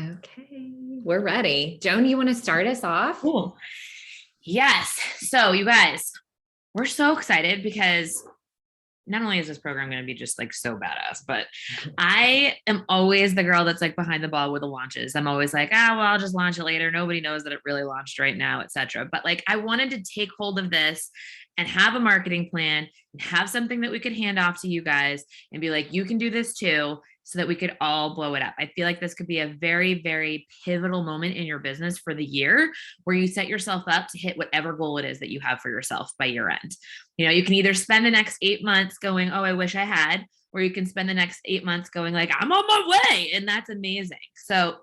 Okay, we're ready. Joan, you want to start us off? Cool. Yes. So you guys, we're so excited because not only is this program going to be just like so badass, but I am always the girl that's like behind the ball with the launches. I'm always like, well, I'll just launch it later. Nobody knows that it really launched right now, etc. But like, I wanted to take hold of this and have a marketing plan and have something that we could hand off to you guys and be like, you can do this too, so that we could all blow it up. I feel like this could be a very, very pivotal moment in your business for the year where you set yourself up to hit whatever goal it is that you have for yourself by year end. You can either spend the next 8 months going, oh, I wish I had, or you can spend the next 8 months going like, I'm on my way. And that's amazing. So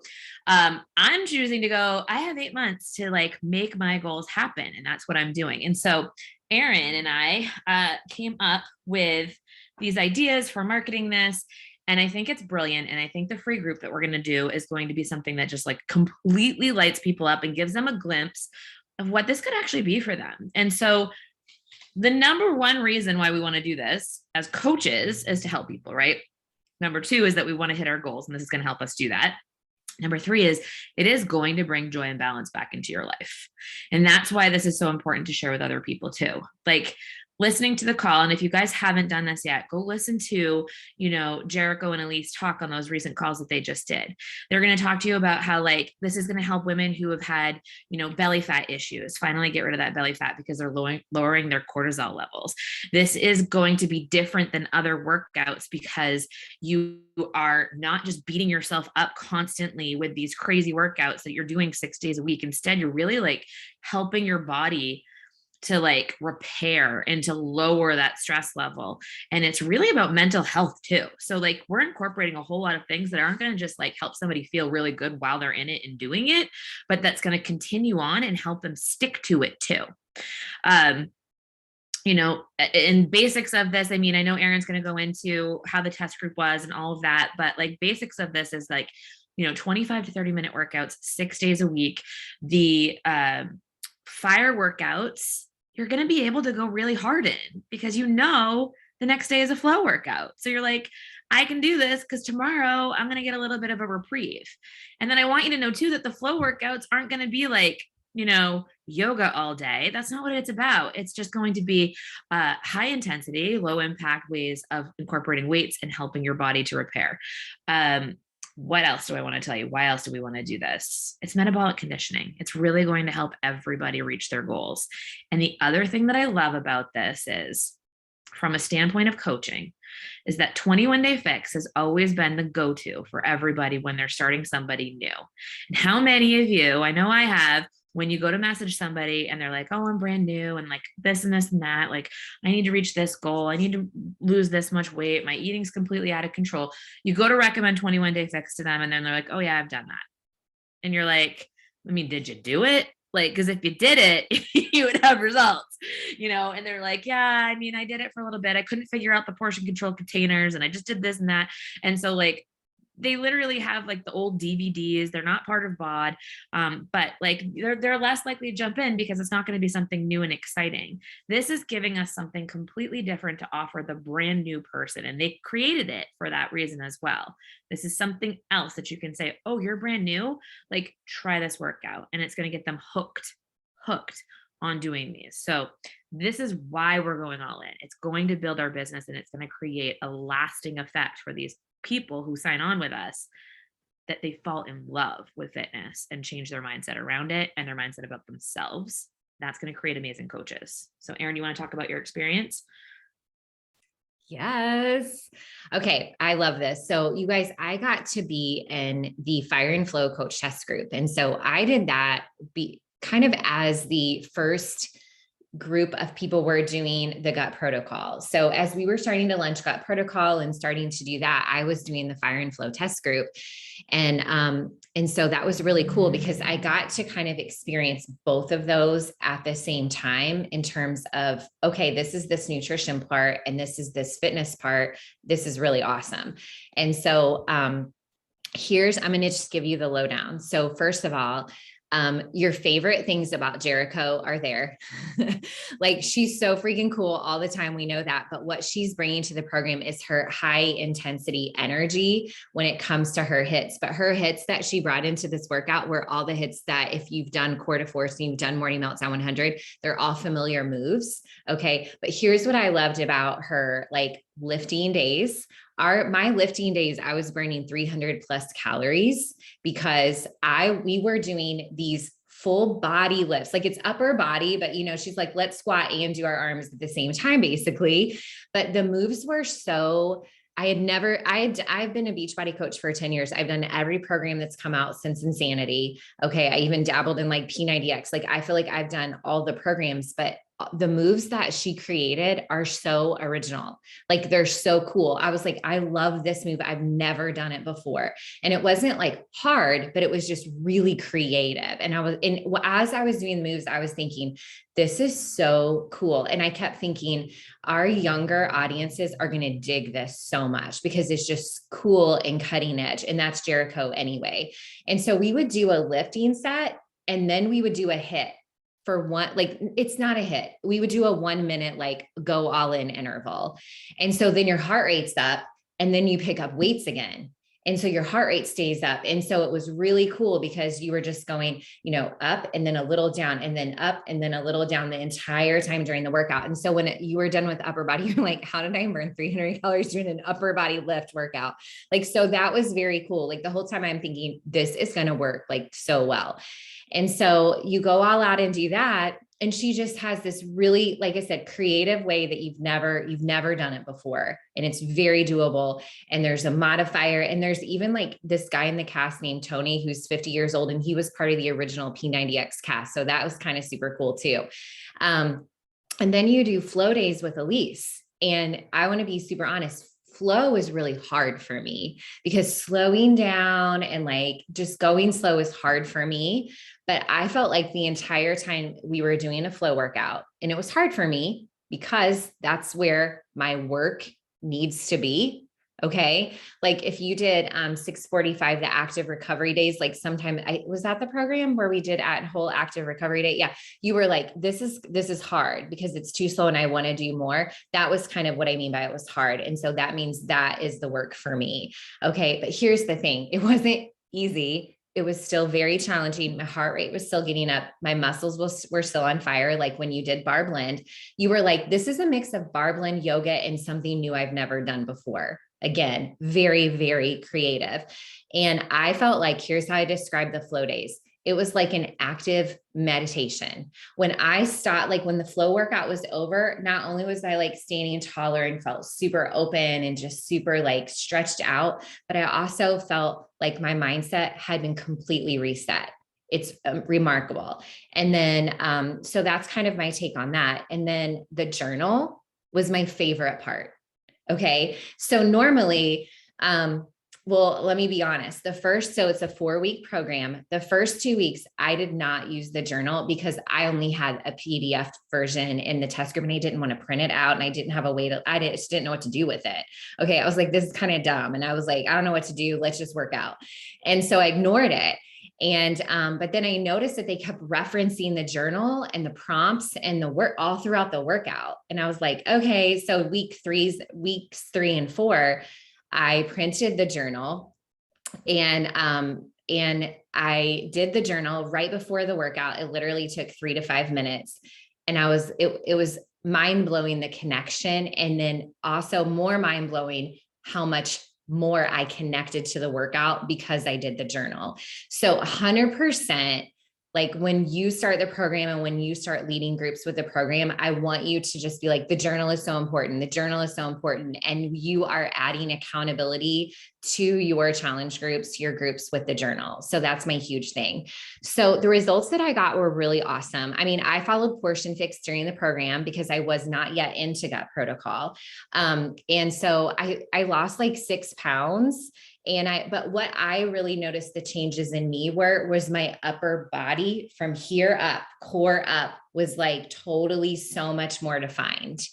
I'm choosing to go, I have 8 months to like make my goals happen. And that's what I'm doing. And so Erin and I came up with these ideas for marketing this. And I think it's brilliant. And I think the free group that we're going to do is going to be something that just like completely lights people up and gives them a glimpse of what this could actually be for them. And so the number one reason why we want to do this as coaches is to help people, right? Number two is that we want to hit our goals, and this is going to help us do that. Number three is it is going to bring joy and balance back into your life. And that's why this is so important to share with other people too. Like listening to the call. And if you guys haven't done this yet, go listen to, Jericho and Elise talk on those recent calls that they just did. They're going to talk to you about how like, this is going to help women who have had, belly fat issues, finally get rid of that belly fat because they're lowering their cortisol levels. This is going to be different than other workouts because you are not just beating yourself up constantly with these crazy workouts that you're doing 6 days a week. Instead, you're really like helping your body to like repair and to lower that stress level. And it's really about mental health too. So like we're incorporating a whole lot of things that aren't going to just like help somebody feel really good while they're in it and doing it, but that's going to continue on and help them stick to it too. In basics of this, I mean, I know Erin's going to go into how the test group was and all of that, but like basics of this is like, 25 to 30-minute workouts, 6 days a week. The fire workouts, you're going to be able to go really hard in because the next day is a flow workout. So you're like, I can do this because tomorrow I'm going to get a little bit of a reprieve. And then I want you to know too that the flow workouts aren't going to be like, yoga all day. That's not what it's about. It's just going to be high intensity, low impact ways of incorporating weights and helping your body to repair. What else do I want to tell you? Why else do we want to do this? It's metabolic conditioning. It's really going to help everybody reach their goals. And the other thing that I love about this is, from a standpoint of coaching, is that 21 Day Fix has always been the go-to for everybody when they're starting somebody new. And how many of you, I know I have, when you go to message somebody and they're like, oh, I'm brand new and like this and this and that, like I need to reach this goal. I need to lose this much weight. My eating's completely out of control. You go to recommend 21 Day Fix to them and then they're like, oh yeah, I've done that. And you're like, I mean, did you do it? Like, because if you did it, you would have results, and they're like, yeah, I mean, I did it for a little bit. I couldn't figure out the portion control containers and I just did this and that. And so like, they literally have like the old DVDs. They're not part of BOD, but like they're less likely to jump in because it's not going to be something new and exciting. This is giving us something completely different to offer the brand new person. And they created it for that reason as well. This is something else that you can say, oh, you're brand new, like try this workout. And it's going to get them hooked on doing these. So this is why we're going all in. It's going to build our business and it's going to create a lasting effect for these people who sign on with us, that they fall in love with fitness and change their mindset around it and their mindset about themselves. That's going to create amazing coaches. So Erin, you want to talk about your experience? Yes. Okay. I love this. So you guys, I got to be in the Fire and Flow Coach Test Group. And so I did that kind of as the first group of people were doing the gut protocol. So as we were starting to launch gut protocol and starting to do that, I was doing the Fire and Flow Test Group. And so that was really cool because I got to kind of experience both of those at the same time in terms of, okay, this is this nutrition part and this is this fitness part. This is really awesome. And so I'm going to just give you the lowdown. So first of all, Your favorite things about Jericho are there. Like she's so freaking cool all the time. We know that. But what she's bringing to the program is her high intensity energy when it comes to her hits. But her hits that she brought into this workout were all the hits that if you've done Core to Force and you've done Morning Meltdown 100, they're all familiar moves. Okay. But here's what I loved about her like lifting days. My lifting days, I was burning 300 plus calories because we were doing these full body lifts, like it's upper body, but she's like, let's squat and do our arms at the same time, basically. But the moves were so, I've been a Beachbody coach for 10 years. I've done every program that's come out since Insanity. Okay. I even dabbled in like P90X. Like, I feel like I've done all the programs, but the moves that she created are so original. Like they're so cool. I was like, I love this move. I've never done it before. And it wasn't like hard, but it was just really creative. And as I was doing the moves, I was thinking, this is so cool. And I kept thinking our younger audiences are going to dig this so much because it's just cool and cutting edge. And that's Jericho anyway. And so we would do a lifting set and then we would do a hit. For one, like it's not a hit. We would do a 1 minute, like go all in interval. And so then your heart rate's up and then you pick up weights again. And so your heart rate stays up. And so it was really cool because you were just going, up and then a little down and then up and then a little down the entire time during the workout. And so when you were done with upper body, you're like, how did I burn 300 calories doing an upper body lift workout? Like, so that was very cool. Like the whole time I'm thinking this is going to work like so well. And so you go all out and do that. And she just has this really, like I said, creative way that you've never done it before. And it's very doable. And there's a modifier. And there's even like this guy in the cast named Tony, who's 50 years old. And he was part of the original P90X cast. So that was kind of super cool too. And then you do flow days with Elise. And I want to be super honest. Flow is really hard for me because slowing down and like just going slow is hard for me. But I felt like the entire time we were doing a flow workout, and it was hard for me because that's where my work needs to be. Okay. Like if you did 645, the active recovery days, like sometime was that the program where we did at whole active recovery day. Yeah. You were like, this is hard because it's too slow and I want to do more. That was kind of what I mean by it was hard. And so that means that is the work for me. Okay. But here's the thing. It wasn't easy. It was still very challenging. My heart rate was still getting up. My muscles were still on fire. Like when you did bar blend, you were like, this is a mix of bar blend, yoga, and something new I've never done before. Again, very, very creative. And I felt like, here's how I describe the flow days. It was like an active meditation. When I stopped, like when the flow workout was over, not only was I like standing taller and felt super open and just super like stretched out, but I also felt like my mindset had been completely reset. It's remarkable. And then, so that's kind of my take on that. And then the journal was my favorite part. Okay. So normally, well, let me be honest. So it's a 4-week program. The first 2 weeks, I did not use the journal because I only had a PDF version in the test group and I didn't want to print it out. And I didn't have a way I just didn't know what to do with it. Okay. I was like, this is kind of dumb. And I was like, I don't know what to do. Let's just work out. And so I ignored it. And, but then I noticed that they kept referencing the journal and the prompts and the work all throughout the workout. And I was like, okay, so weeks 3 and 4, I printed the journal and I did the journal right before the workout. It literally took 3 to 5 minutes. And it was mind blowing, the connection. And then also more mind blowing how much more I connected to the workout because I did the journal. So 100%, like when you start the program and when you start leading groups with the program, I want you to just be like, the journal is so important. The journal is so important. And you are adding accountability to your challenge groups, your groups with the journal. So that's my huge thing. So the results that I got were really awesome. I mean, I followed Portion Fix during the program because I was not yet into gut protocol. And so I lost like 6 pounds. But what I really noticed the changes in me was my upper body from here up, core up, was like totally so much more defined.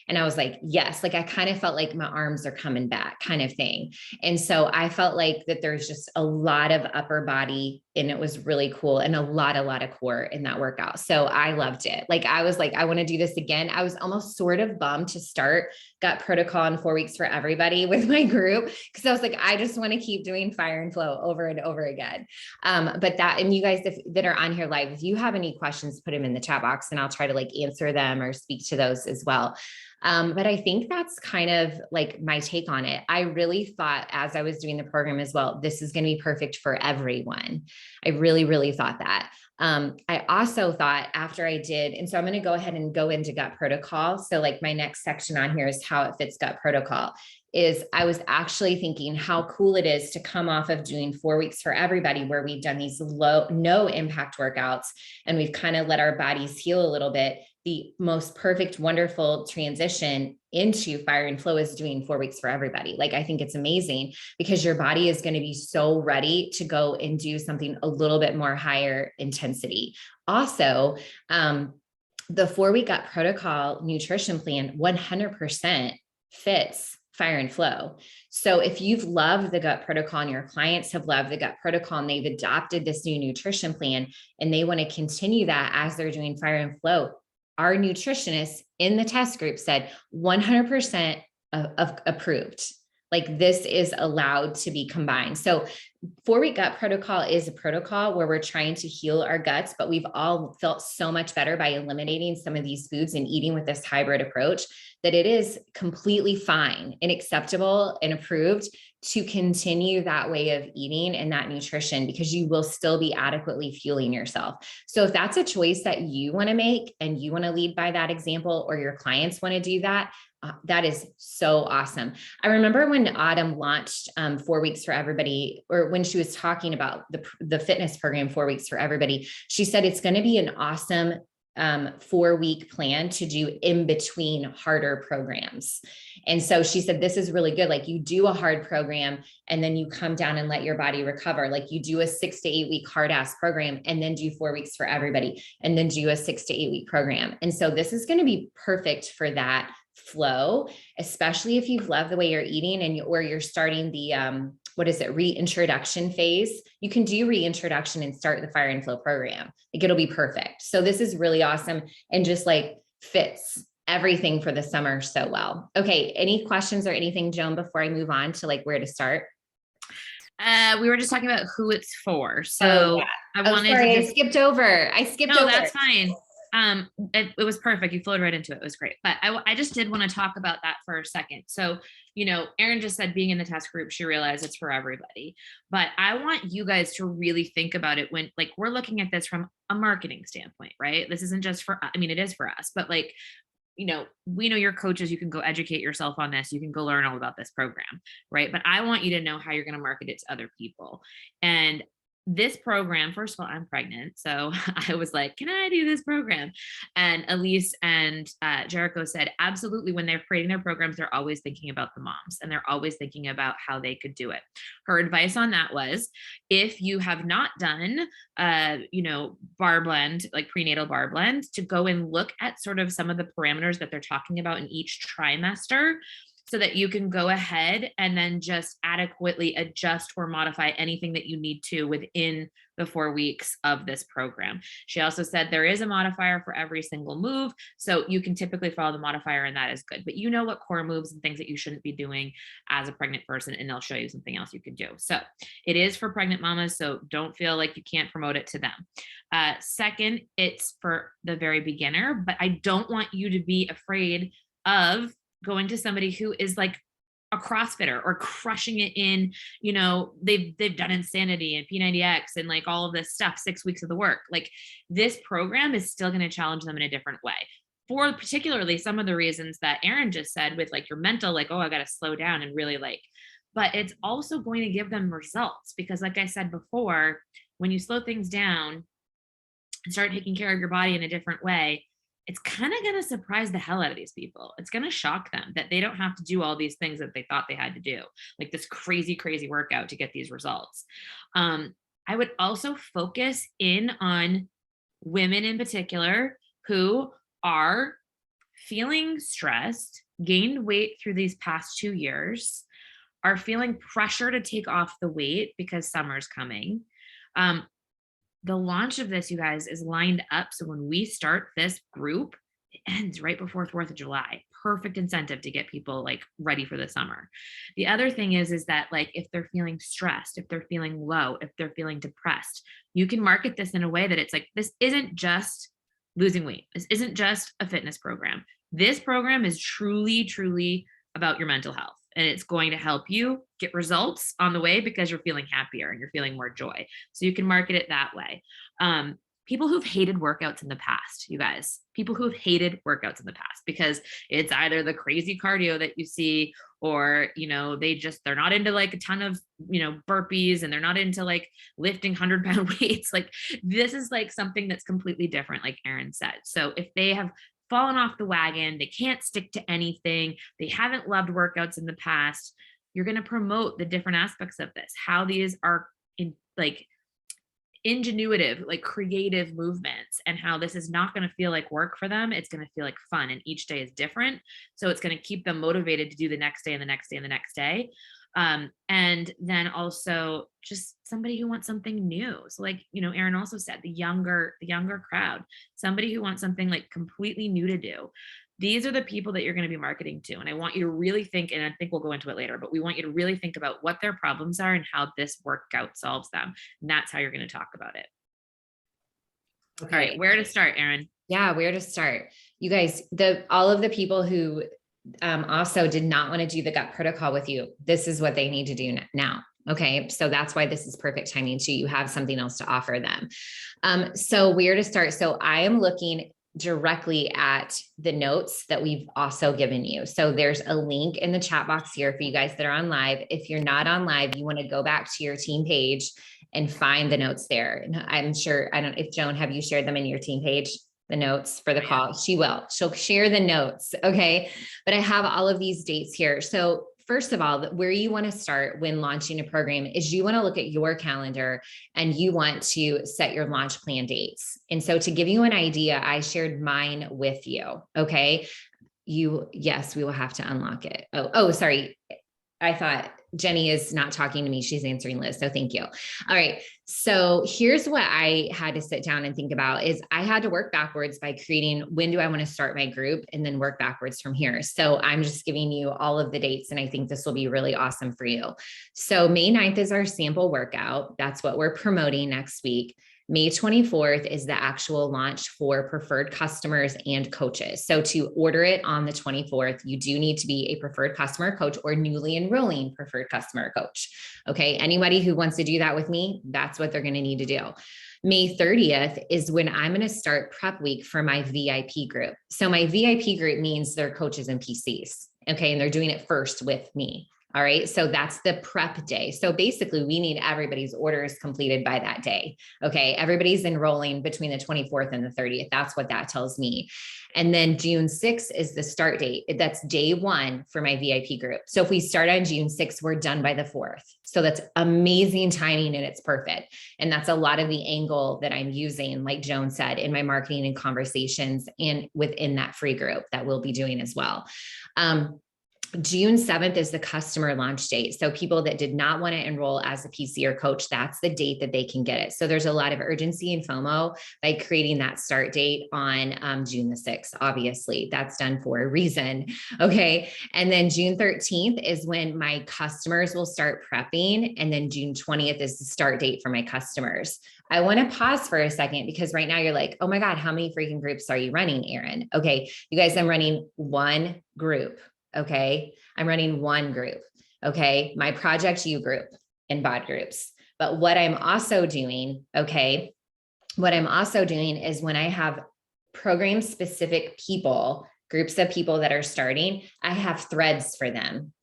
And I was like, yes, like I kind of felt like my arms are coming back kind of thing. And so I felt like that there's just a lot of upper body and it was really cool and a lot of core in that workout. So I loved it. Like, I was like, I want to do this again. I was almost sort of bummed to start Gut Protocol in 4 weeks for everybody with my group. Cause I was like, I just want to keep doing Fire and Flow over and over again. But that, and you guys that are on here live, if you have any questions, put them in the chat box and I'll try to like answer them or speak to those as well. But I think that's kind of like my take on it. I really thought as I was doing the program as well, this is going to be perfect for everyone. I really thought that. I also thought after I did, and so I'm going to go ahead and go into Gut Protocol. So like my next section on here is how it fits Gut Protocol. Is I was actually thinking how cool it is to come off of doing 4 weeks for everybody, where we've done these no impact workouts and we've kind of let our bodies heal a little bit. The most perfect, wonderful transition into Fire and Flow is doing 4 weeks for everybody. Like, I think it's amazing because your body is going to be so ready to go and do something a little bit more higher intensity. Also, the 4-week Gut Protocol nutrition plan 100% fits Fire and Flow. So if you've loved the Gut Protocol and your clients have loved the Gut Protocol and they've adopted this new nutrition plan and they want to continue that as they're doing Fire and Flow, our nutritionist in the test group said 100% of approved. Like, this is allowed to be combined. So 4-week Gut Protocol is a protocol where we're trying to heal our guts, but we've all felt so much better by eliminating some of these foods and eating with this hybrid approach that it is completely fine and acceptable and approved to continue that way of eating and that nutrition, because you will still be adequately fueling yourself. So if that's a choice that you want to make and you want to lead by that example, or your clients want to do that, that is so awesome. I remember when Autumn launched 4 weeks for everybody, or when she was talking about the fitness program, 4 weeks for everybody, she said it's going to be an awesome 4-week plan to do in between harder programs. And so she said, this is really good. Like, you do a hard program and then you come down and let your body recover. Like, you do a 6 to 8 week hard ass program and then do 4 weeks for everybody and then do a 6 to 8 week program. And so this is going to be perfect for that flow, especially if you've loved the way you're eating and or you're starting the reintroduction phase. You can do reintroduction and start the Fire and Flow program. Like, it'll be perfect. So this is really awesome and just like fits everything for the summer so well. Okay, any questions or anything, Joan, before I move on to like where to start? We were just talking about who it's for. So yeah. I wanted sorry, to I skipped over. No, that's fine. It was perfect. You flowed right into it. It was great. But I just did want to talk about that for a second. So, Erin just said being in the test group, she realized it's for everybody. But I want you guys to really think about it when, like, we're looking at this from a marketing standpoint, right? This isn't just it is for us, but like, we know you're coaches. You can go educate yourself on this. You can go learn all about this program, right? But I want you to know how you're going to market it to other people. And this program, first of all, I'm pregnant. So I was like, can I do this program? And Elise and Jericho said, absolutely. When they're creating their programs, they're always thinking about the moms and they're always thinking about how they could do it. Her advice on that was, if you have not done, bar blend, like prenatal bar blend, to go and look at sort of some of the parameters that they're talking about in each trimester, so that you can go ahead and then just adequately adjust or modify anything that you need to within the 4 weeks of this program. She also said there is a modifier for every single move. So you can typically follow the modifier and that is good. But you know what core moves and things that you shouldn't be doing as a pregnant person, and they'll show you something else you can do. So it is for pregnant mamas. So don't feel like you can't promote it to them. Second, it's for the very beginner, but I don't want you to be afraid of going to somebody who is like a CrossFitter or crushing it in, they've done Insanity and P90X and like all of this stuff, 6 weeks of the work. Like, this program is still going to challenge them in a different way, for particularly some of the reasons that Erin just said, with like your mental, like, oh, I got to slow down and really like, but it's also going to give them results, because like I said before, when you slow things down and start taking care of your body in a different way, it's kind of going to surprise the hell out of these people. It's going to shock them that they don't have to do all these things that they thought they had to do, like this crazy workout to get these results. I would also focus in on women in particular who are feeling stressed, gained weight through these past 2 years, are feeling pressure to take off the weight because summer's coming. Um, the launch of this, you guys, is lined up. So when we start this group, it ends right before 4th of July. Perfect incentive to get people like ready for the summer. The other thing is that like if they're feeling stressed, if they're feeling low, if they're feeling depressed, you can market this in a way that it's like, this isn't just losing weight. This isn't just a fitness program. This program is truly, truly about your mental health. And it's going to help you get results on the way because you're feeling happier and you're feeling more joy. So you can market it that way. People who've hated workouts in the past, you guys, people who've hated workouts in the past because it's either the crazy cardio that you see, or, you know, they're not into like a ton of, you know, burpees, and they're not into like lifting 100-pound weights. Like this is like something that's completely different, like Erin said. So if they have fallen off the wagon, they can't stick to anything, they haven't loved workouts in the past, you're going to promote the different aspects of this, how these are in like ingenuitive, like creative movements, and how this is not going to feel like work for them. It's going to feel like fun, and each day is different. So it's going to keep them motivated to do the next day and the next day and the next day. And then also just somebody who wants something new. So like, you know, Erin also said the younger crowd, somebody who wants something like completely new to do. These are the people that you're going to be marketing to. And I want you to really think, and I think we'll go into it later, but we want you to really think about what their problems are and how this workout solves them. And that's how you're going to talk about it. Okay. All right. Where to start, Erin? Yeah, where to start? You guys, all of the people who also did not want to do the gut protocol with you, this is what they need to do now. Okay. So that's why this is perfect timing too. You have something else to offer them. So where to start? So I am looking directly at the notes that we've also given you. So there's a link in the chat box here for you guys that are on live. If you're not on live, you want to go back to your team page and find the notes there. And I'm sure, I don't know if Joan, have you shared them in your team page? The notes for the call? She will. She'll share the notes. Okay. But I have all of these dates here. So first of all, where you want to start when launching a program is you want to look at your calendar and you want to set your launch plan dates. And so to give you an idea, I shared mine with you. Okay. Yes, we will have to unlock it. Oh, sorry. I thought Jenny is not talking to me. She's answering Liz. So thank you. All right. So here's what I had to sit down and think about is I had to work backwards by creating, when do I want to start my group, and then work backwards from here. So I'm just giving you all of the dates, and I think this will be really awesome for you. So May 9th is our sample workout. That's what we're promoting next week. May 24th is the actual launch for preferred customers and coaches. So to order it on the 24th, you do need to be a preferred customer coach or newly enrolling preferred customer coach. Okay. Anybody who wants to do that with me, that's what they're going to need to do. May 30th is when I'm going to start prep week for my VIP group. So my VIP group means they're coaches and PCs. Okay. And they're doing it first with me. All right. So that's the prep day. So basically we need everybody's orders completed by that day. Okay. Everybody's enrolling between the 24th and the 30th. That's what that tells me. And then June 6th is the start date. That's day one for my VIP group. So if we start on June 6th, we're done by the 4th. So that's amazing timing and it's perfect. And that's a lot of the angle that I'm using, like Joan said, in my marketing and conversations and within that free group that we'll be doing as well. June 7th is the customer launch date. So people that did not want to enroll as a PC or coach, that's the date that they can get it. So there's a lot of urgency and FOMO by creating that start date on June the 6th. Obviously, that's done for a reason. Okay. And then June 13th is when my customers will start prepping. And then June 20th is the start date for my customers. I want to pause for a second because right now you're like, oh my God, how many freaking groups are you running, Erin? Okay. You guys, I'm running one group. Okay. I'm running one group. Okay. My Project U group and BOD groups. But what I'm also doing, okay, what I'm also doing is when I have program specific people, groups of people that are starting, I have threads for them.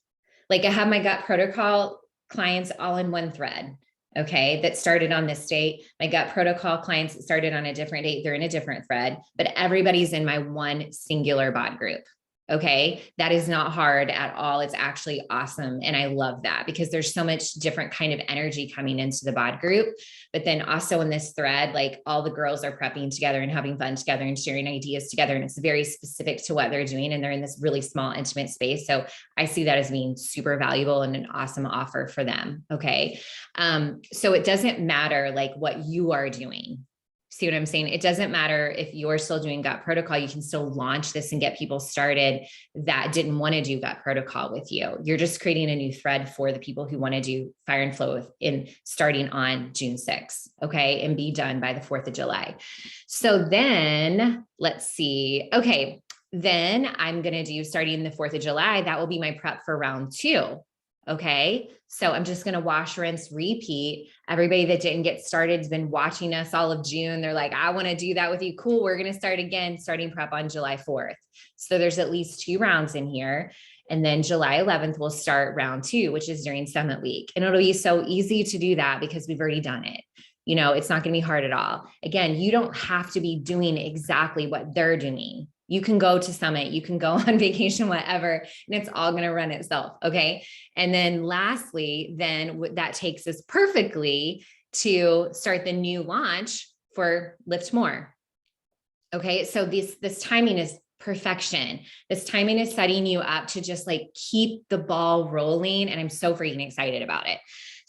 Like I have my gut protocol clients all in one thread. Okay. That started on this date. My gut protocol clients that started on a different date. They're in a different thread, but everybody's in my one singular BOD group. Okay. That is not hard at all. It's actually awesome. And I love that because there's so much different kind of energy coming into the bod group. But then also in this thread, like all the girls are prepping together and having fun together and sharing ideas together. And it's very specific to what they're doing. And they're in this really small, intimate space. So I see that as being super valuable and an awesome offer for them. Okay. So it doesn't matter like what you are doing. See what I'm saying? It doesn't matter if you're still doing gut protocol, you can still launch this and get people started that didn't want to do gut protocol with you. You're just creating a new thread for the people who want to do fire and flow in starting on June 6th. Okay. And be done by the 4th of July. So then let's see. Okay. Then I'm going to do starting the 4th of July. That will be my prep for round 2. Okay. So I'm just going to wash, rinse, repeat. Everybody that didn't get started has been watching us all of June. They're like, I want to do that with you. Cool. We're going to start again, starting prep on July 4th. So there's at least 2 rounds in here. And then July 11th, we'll start round 2, which is during Summit Week. And it'll be so easy to do that because we've already done it. You know, it's not going to be hard at all. Again, you don't have to be doing exactly what they're doing. You can go to Summit, you can go on vacation, whatever, and it's all going to run itself. Okay. And then lastly, then that takes us perfectly to start the new launch for Lift More. Okay. So this timing is perfection. This timing is setting you up to just like keep the ball rolling. And I'm so freaking excited about it.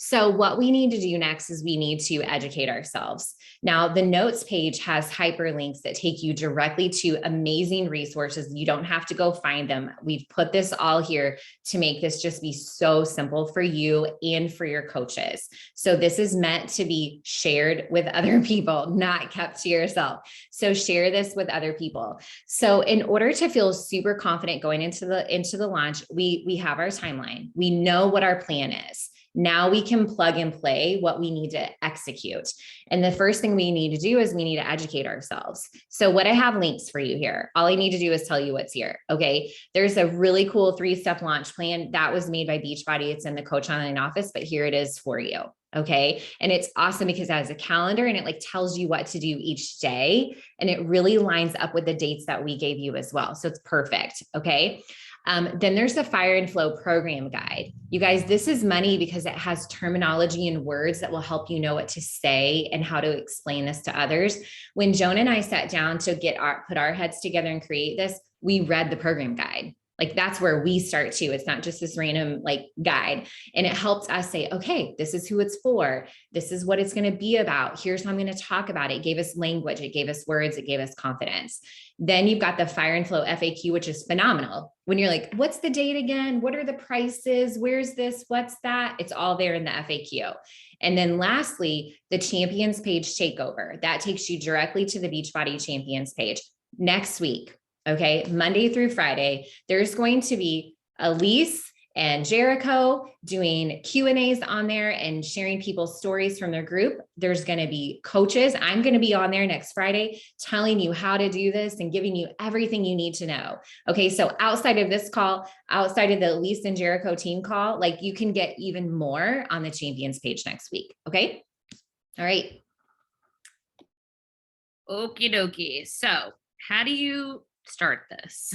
So what we need to do next is we need to educate ourselves. Now, the notes page has hyperlinks that take you directly to amazing resources. You don't have to go find them. We've put this all here to make this just be so simple for you and for your coaches. So this is meant to be shared with other people, not kept to yourself. So share this with other people. So in order to feel super confident going into the launch, we have our timeline. We know what our plan is. Now we can plug and play what we need to execute. And the first thing we need to do is we need to educate ourselves. So what I have links for you here, all I need to do is tell you what's here. Okay. There's a really cool 3-step launch plan that was made by Beachbody. It's in the Coach Online office, but here it is for you. Okay. And it's awesome because it has a calendar and it like tells you what to do each day. And it really lines up with the dates that we gave you as well. So it's perfect. Okay. Then there's the Fire and Flow program guide. You guys, this is money because it has terminology and words that will help you know what to say and how to explain this to others. When Joan and I sat down to put our heads together and create this, we read the program guide. Like that's where we start too. It's not just this random like guide. And it helps us say, okay, this is who it's for. This is what it's going to be about. Here's how I'm going to talk about it. It gave us language. It gave us words. It gave us confidence. Then you've got the Fire and Flow FAQ, which is phenomenal. When you're like, what's the date again? What are the prices? Where's this? What's that? It's all there in the FAQ. And then lastly, the Champions page takeover. That takes you directly to the Beachbody Champions page. Next week, okay, Monday through Friday, there's going to be Elise and Jericho doing Q&As on there and sharing people's stories from their group. There's going to be coaches. I'm going to be on there next Friday telling you how to do this and giving you everything you need to know. Okay, so outside of this call, outside of the Elise and Jericho team call, like you can get even more on the Champions page next week. Okay, all right. Okie dokie. So how do you start this?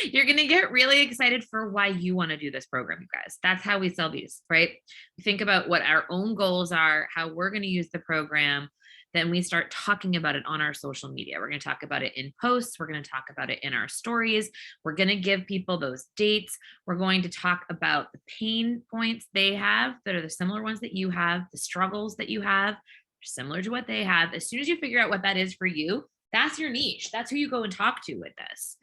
You're going to get really excited for why you want to do this program, you guys. That's how we sell these, right? We think about what our own goals are, how we're going to use the program. Then we start talking about it on our social media. We're going to talk about it in posts. We're going to talk about it in our stories. We're going to give people those dates. We're going to talk about the pain points they have that are the similar ones that you have, the struggles that you have, similar to what they have. As soon as you figure out what that is for you, that's your niche. That's who you go and talk to with this.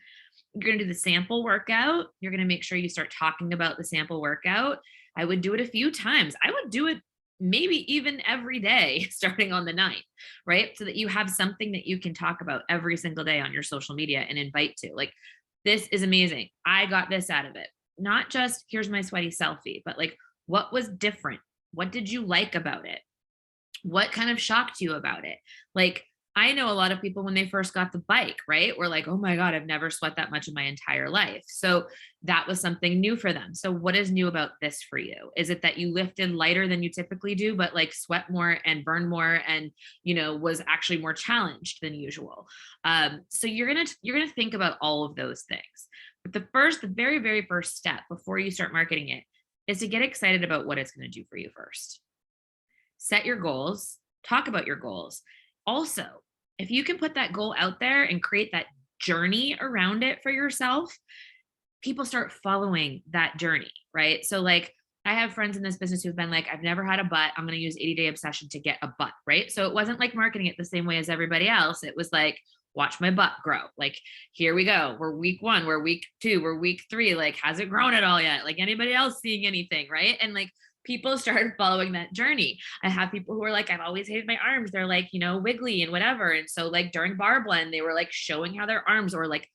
You're going to do the sample workout. You're going to make sure you start talking about the sample workout. I would do it a few times. I would do it maybe even every day starting on the 9th, right? So that you have something that you can talk about every single day on your social media and invite to. Like, this is amazing. I got this out of it. Not just here's my sweaty selfie, but like, what was different? What did you like about it? What kind of shocked you about it? Like, I know a lot of people when they first got the bike, right? Were like, oh my God, I've never sweat that much in my entire life. So that was something new for them. So what is new about this for you? Is it that you lifted lighter than you typically do, but like sweat more and burn more and, you know, was actually more challenged than usual? So you're going to think about all of those things. But the very, very first step before you start marketing it is to get excited about what it's going to do for you first. Set your goals, talk about your goals. Also, if you can put that goal out there and create that journey around it for yourself, people start following that journey, right? So like I have friends in this business who've been like, I've never had a butt. I'm going to use 80-day obsession to get a butt, right? So it wasn't like marketing it the same way as everybody else. It was like, watch my butt grow. Like, here we go. We're week 1, we're week 2, we're week 3. Like, has it grown at all yet? Like anybody else seeing anything, right? And like people started following that journey. I have people who are like, I've always hated my arms. They're like, wiggly and whatever. And so like during bar blend, they were like showing how their arms were like,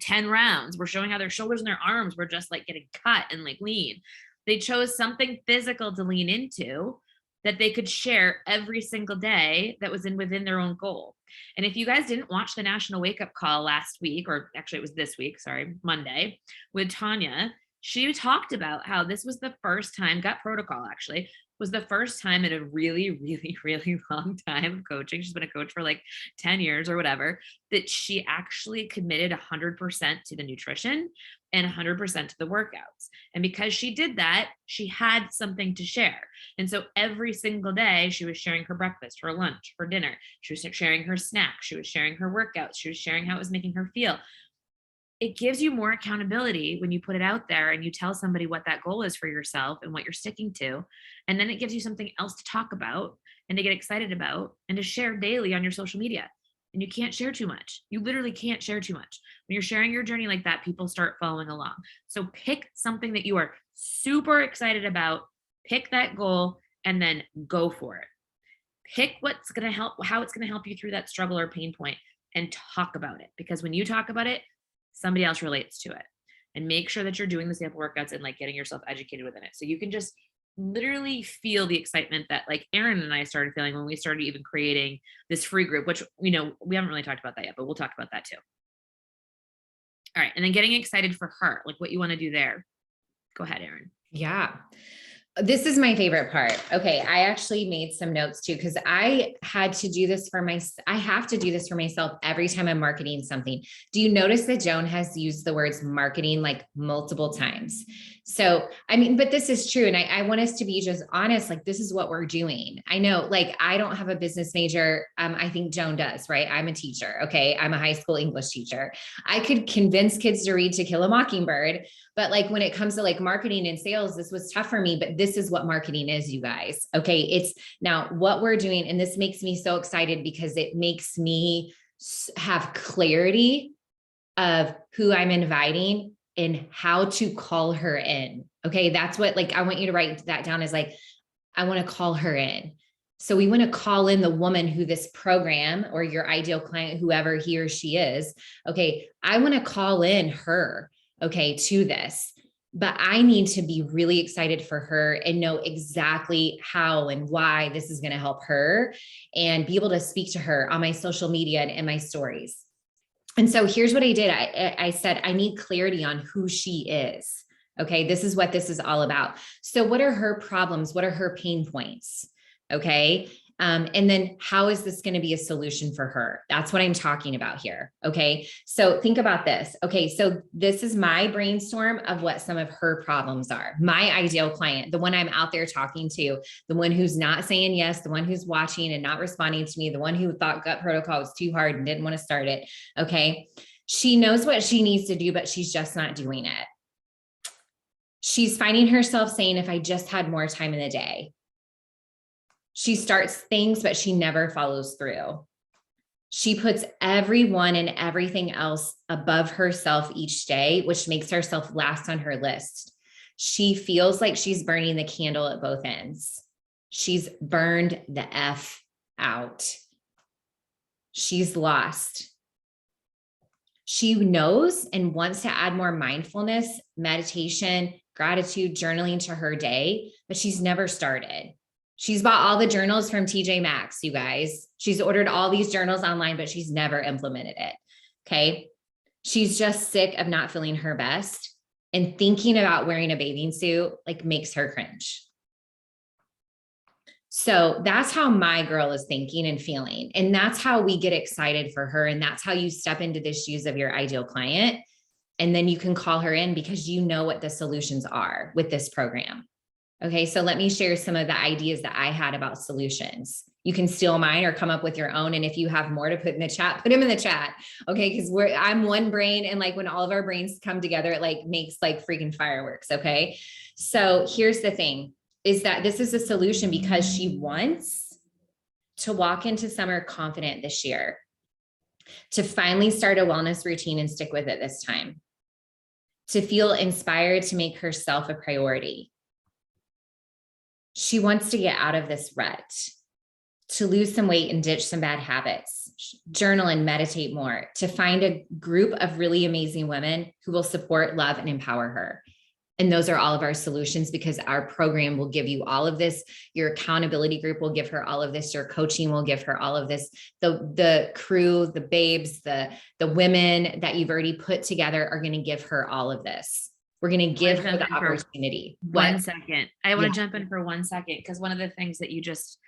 10 rounds. We're showing how their shoulders and their arms were just like getting cut and like lean. They chose something physical to lean into that they could share every single day that was within their own goal. And if you guys didn't watch the National Wake Up Call last week, or actually it was this week, Monday, with Tanya, she talked about how this was the first time, Gut Protocol actually, was the first time in a really, really, really long time of coaching. She's been a coach for like 10 years or whatever, that she actually committed 100% to the nutrition and 100% to the workouts. And because she did that, she had something to share. And so every single day she was sharing her breakfast, her lunch, her dinner. She was sharing her snacks. She was sharing her workouts. She was sharing how it was making her feel. It gives you more accountability when you put it out there and you tell somebody what that goal is for yourself and what you're sticking to. And then it gives you something else to talk about and to get excited about and to share daily on your social media. And you can't share too much. You literally can't share too much. When you're sharing your journey like that, people start following along. So pick something that you are super excited about, pick that goal, and then go for it. Pick what's going to help, how it's going to help you through that struggle or pain point, and talk about it. Because when you talk about it, somebody else relates to it. And make sure that you're doing the sample workouts and like getting yourself educated within it. So you can just literally feel the excitement that like Erin and I started feeling when we started even creating this free group, which, we haven't really talked about that yet, but we'll talk about that too. All right. And then getting excited for her, like what you want to do there. Go ahead, Erin. Yeah. This is my favorite part. Okay. I actually made some notes too, because I had to do this I have to do this for myself every time I'm marketing something. Do you notice that Joan has used the words marketing like multiple times? So, but this is true. And I want us to be just honest. Like, this is what we're doing. I know, like, I don't have a business major. I think Joan does, right? I'm a teacher. Okay. I'm a high school English teacher. I could convince kids to read To Kill a Mockingbird, but like, when it comes to like marketing and sales, this was tough for me, but this is what marketing is, you guys. Okay. It's now what we're doing. And this makes me so excited because it makes me have clarity of who I'm inviting and how to call her in. Okay. That's what, like, I want you to write that down as like, I want to call her in. So we want to call in the woman who this program, or your ideal client, whoever he or she is. Okay. I want to call in her, okay, to this, but I need to be really excited for her and know exactly how and why this is going to help her, and be able to speak to her on my social media and in my stories. And so here's what I did. I said, I need clarity on who she is. Okay. This is what this is all about. So what are her problems? What are her pain points? Okay. And then how is this going to be a solution for her? That's what I'm talking about here. Okay. So think about this. Okay. So this is my brainstorm of what some of her problems are. My ideal client, the one I'm out there talking to, the one who's not saying yes, the one who's watching and not responding to me, the one who thought Gut Protocol was too hard and didn't want to start it. Okay. She knows what she needs to do, but she's just not doing it. She's finding herself saying, if I just had more time in the day. She starts things, but she never follows through. She puts everyone and everything else above herself each day, which makes herself last on her list. She feels like she's burning the candle at both ends. She's burned the F out. She's lost. She knows and wants to add more mindfulness, meditation, gratitude, journaling to her day, but she's never started. She's bought all the journals from TJ Maxx, you guys. She's ordered all these journals online, but she's never implemented it. Okay. She's just sick of not feeling her best, and thinking about wearing a bathing suit like makes her cringe. So that's how my girl is thinking and feeling. And that's how we get excited for her. And that's how you step into the shoes of your ideal client And then you can call her in because you know what the solutions are with this program. Okay, so let me share some of the ideas that I had about solutions. You can steal mine or come up with your own. And if you have more to put in the chat, put them in the chat. Okay, because I'm one brain, and like when all of our brains come together, it like makes like freaking fireworks. Okay, so here's the thing: is that this is a solution because she wants to walk into summer confident this year, to finally start a wellness routine and stick with it this time, to feel inspired to make herself a priority. She wants to get out of this rut, to lose some weight and ditch some bad habits, journal and meditate more, to find a group of really amazing women who will support, love, and empower her. And those are all of our solutions, because our program will give you all of this. Your accountability group will give her all of this. Your coaching will give her all of this. The crew, the babes, the women that you've already put together are going to give her all of this. We're going to give her the opportunity. One second. I want to jump in for 1 second, because one of the things that you just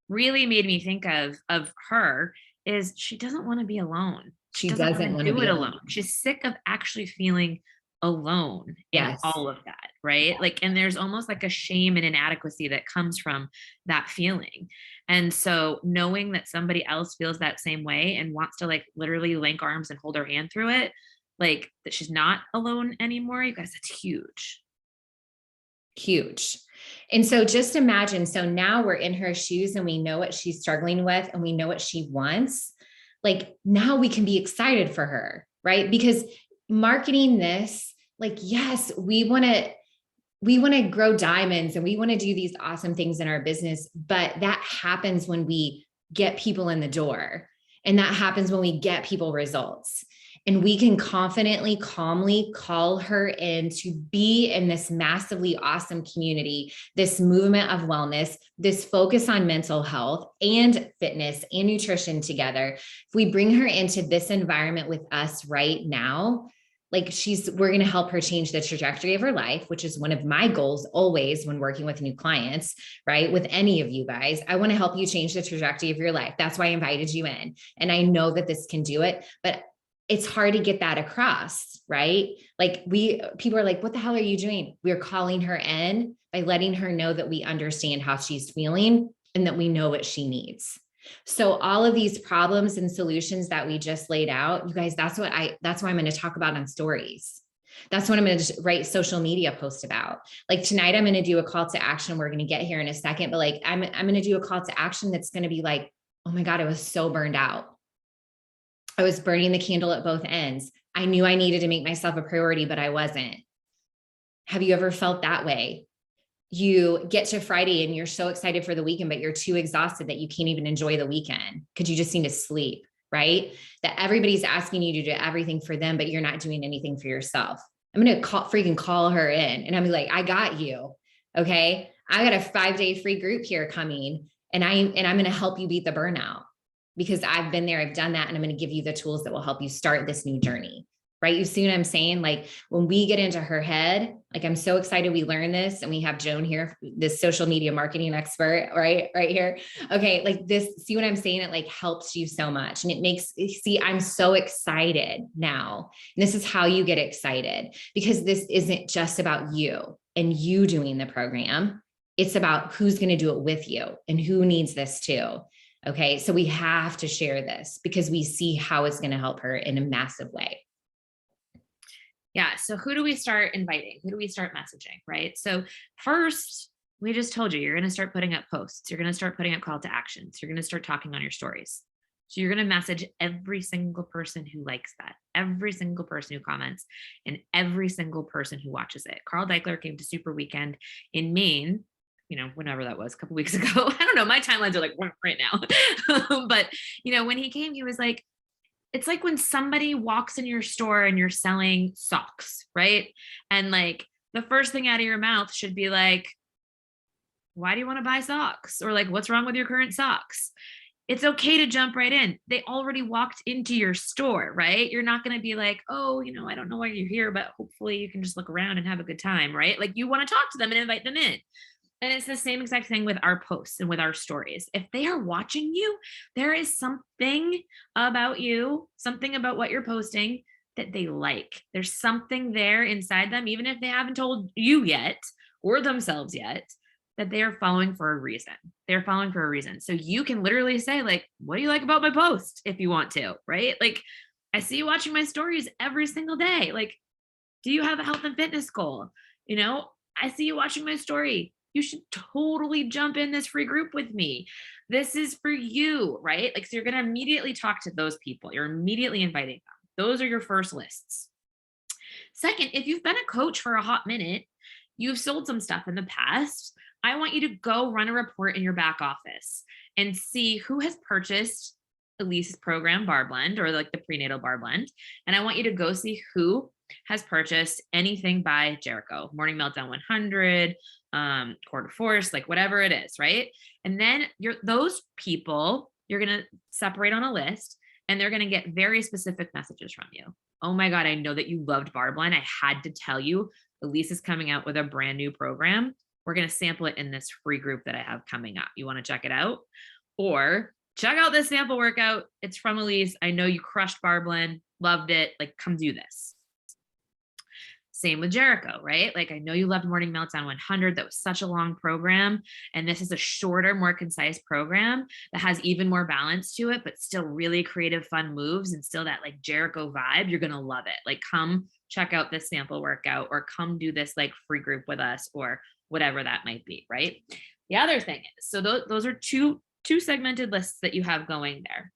really made me think of her is she doesn't want to be alone. She doesn't want to do it alone. She's sick of actually feeling alone in all of that, right? Like, and there's almost like a shame and inadequacy that comes from that feeling. And so knowing that somebody else feels that same way and wants to like literally link arms and hold her hand through it, like that she's not alone anymore, you guys, that's huge. Huge. And so just imagine, so now we're in her shoes and we know what she's struggling with and we know what she wants. Like now we can be excited for her, right? Because marketing this, like, yes, we want to grow diamonds and we want to do these awesome things in our business, but that happens when we get people in the door, and that happens when we get people results. And we can confidently, calmly call her in to be in this massively awesome community, this movement of wellness, this focus on mental health and fitness and nutrition together. If we bring her into this environment with us right now, like we're going to help her change the trajectory of her life, which is one of my goals always when working with new clients, right? With any of you guys, I want to help you change the trajectory of your life. That's why I invited you in. And I know that this can do it, but it's hard to get that across, right? Like people are like, what the hell are you doing? We're calling her in by letting her know that we understand how she's feeling and that we know what she needs. So all of these problems and solutions that we just laid out, you guys, that's why I'm going to talk about on stories. That's what I'm going to write social media posts about. Like tonight, I'm going to do a call to action. We're going to get here in a second, but like, I'm going to do a call to action that's going to be like, oh my God, I was so burned out. I was burning the candle at both ends. I knew I needed to make myself a priority, but I wasn't. Have you ever felt that way? You get to Friday and you're so excited for the weekend, but you're too exhausted that you can't even enjoy the weekend because you just need to sleep, right? That everybody's asking you to do everything for them, but you're not doing anything for yourself. I'm going to freaking call her in and I'm like, I got you. Okay. I got a 5-day free group here coming and I'm going to help you beat the burnout. Because I've been there, I've done that, and I'm going to give you the tools that will help you start this new journey, right? You see what I'm saying? Like when we get into her head, like I'm so excited we learned this, and we have Joan here, this social media marketing expert, right here. Okay, like this, see what I'm saying? It like helps you so much, and it makes, see, I'm so excited now. And this is how you get excited, because this isn't just about you and you doing the program. It's about who's going to do it with you and who needs this too. Okay, so we have to share this because we see how it's going to help her in a massive way. Yeah. So who do we start inviting? Who do we start messaging? Right. So first, we just told you, you're going to start putting up posts. You're going to start putting up call to actions. You're going to start talking on your stories. So you're going to message every single person who likes that, every single person who comments, and every single person who watches it. Carl Deichler came to Super Weekend in Maine, whenever that was, a couple weeks ago. I don't know. My timelines are like right now. But, when he came, he was like, it's like when somebody walks in your store and you're selling socks, right? And like the first thing out of your mouth should be like, why do you want to buy socks? Or like, what's wrong with your current socks? It's okay to jump right in. They already walked into your store, right? You're not going to be like, oh, I don't know why you're here, but hopefully you can just look around and have a good time, right? Like you want to talk to them and invite them in. And it's the same exact thing with our posts and with our stories. If they are watching you, there is something about you, something about what you're posting that they like. There's something there inside them, even if they haven't told you yet or themselves yet, that they are following for a reason. They're following for a reason. So you can literally say, like, what do you like about my post if you want to, right? Like, I see you watching my stories every single day. Like, do you have a health and fitness goal? You know, I see you watching my story. You should totally jump in this free group with me. This is for you, right? Like, so you're going to immediately talk to those people. You're immediately inviting them. Those are your first lists. Second, if you've been a coach for a hot minute, you've sold some stuff in the past, I want you to go run a report in your back office and see who has purchased Elise's program Bar Blend, or like the prenatal Bar Blend. And I want you to go see who has purchased anything by Jericho, Morning Meltdown 100, Core de Force, like whatever it is, right? And then those people, you're going to separate on a list, and they're going to get very specific messages from you. Oh my God, I know that you loved Bar Blend. I had to tell you, Elise is coming out with a brand new program. We're going to sample it in this free group that I have coming up. You want to check it out? Or check out this sample workout. It's from Elise. I know you crushed Bar Blend, loved it. Like, come do this. Same with Jericho, right? Like, I know you loved Morning Meltdown 100. That was such a long program. And this is a shorter, more concise program that has even more balance to it, but still really creative, fun moves and still that like Jericho vibe. You're going to love it. Like, come check out this sample workout, or come do this like free group with us, or whatever that might be, right? The other thing is, so those are two segmented lists that you have going there.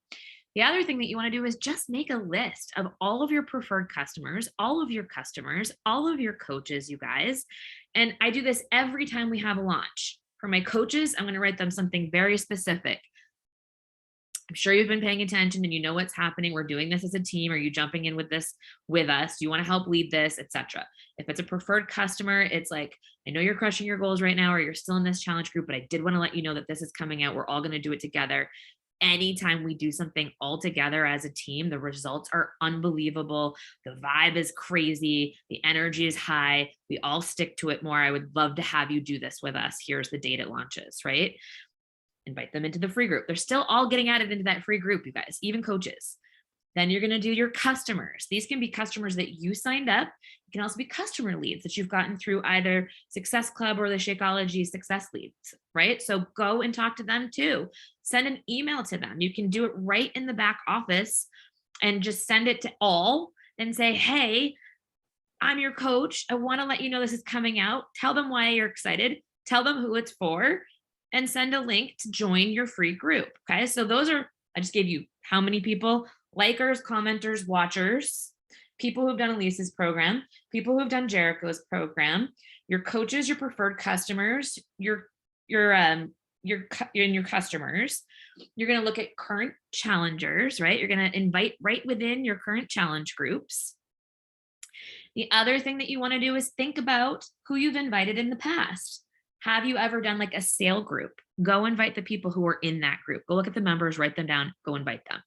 The other thing that you want to do is just make a list of all of your preferred customers, all of your customers, all of your coaches, you guys. And I do this every time we have a launch. For my coaches, I'm going to write them something very specific. I'm sure you've been paying attention and you know what's happening. We're doing this as a team. Are you jumping in with this with us? Do you want to help lead this, etc.? If it's a preferred customer, it's like, I know you're crushing your goals right now, or you're still in this challenge group, but I did want to let you know that this is coming out. We're all going to do it together. Anytime we do something all together as a team, the results are unbelievable. The vibe is crazy. The energy is high. We all stick to it more. I would love to have you do this with us. Here's the date it launches, right? Invite them into the free group. They're still all getting added into that free group, you guys, even coaches. Then you're going to do your customers. These can be customers that you signed up. It can also be customer leads that you've gotten through either Success Club or the Shakeology Success Leads, right? So go and talk to them too. Send an email to them. You can do it right in the back office and just send it to all and say, hey, I'm your coach. I want to let you know this is coming out. Tell them why you're excited. Tell them who it's for, and send a link to join your free group. Okay. So those are, I just gave you how many people: likers, commenters, watchers, people who've done Elise's program, people who've done Jericho's program, your coaches, your preferred customers, your customers. You're going to look at current challengers, right? You're going to invite right within your current challenge groups. The other thing that you want to do is think about who you've invited in the past. Have you ever done like a sale group? Go invite the people who are in that group. Go look at the members, write them down, go invite them.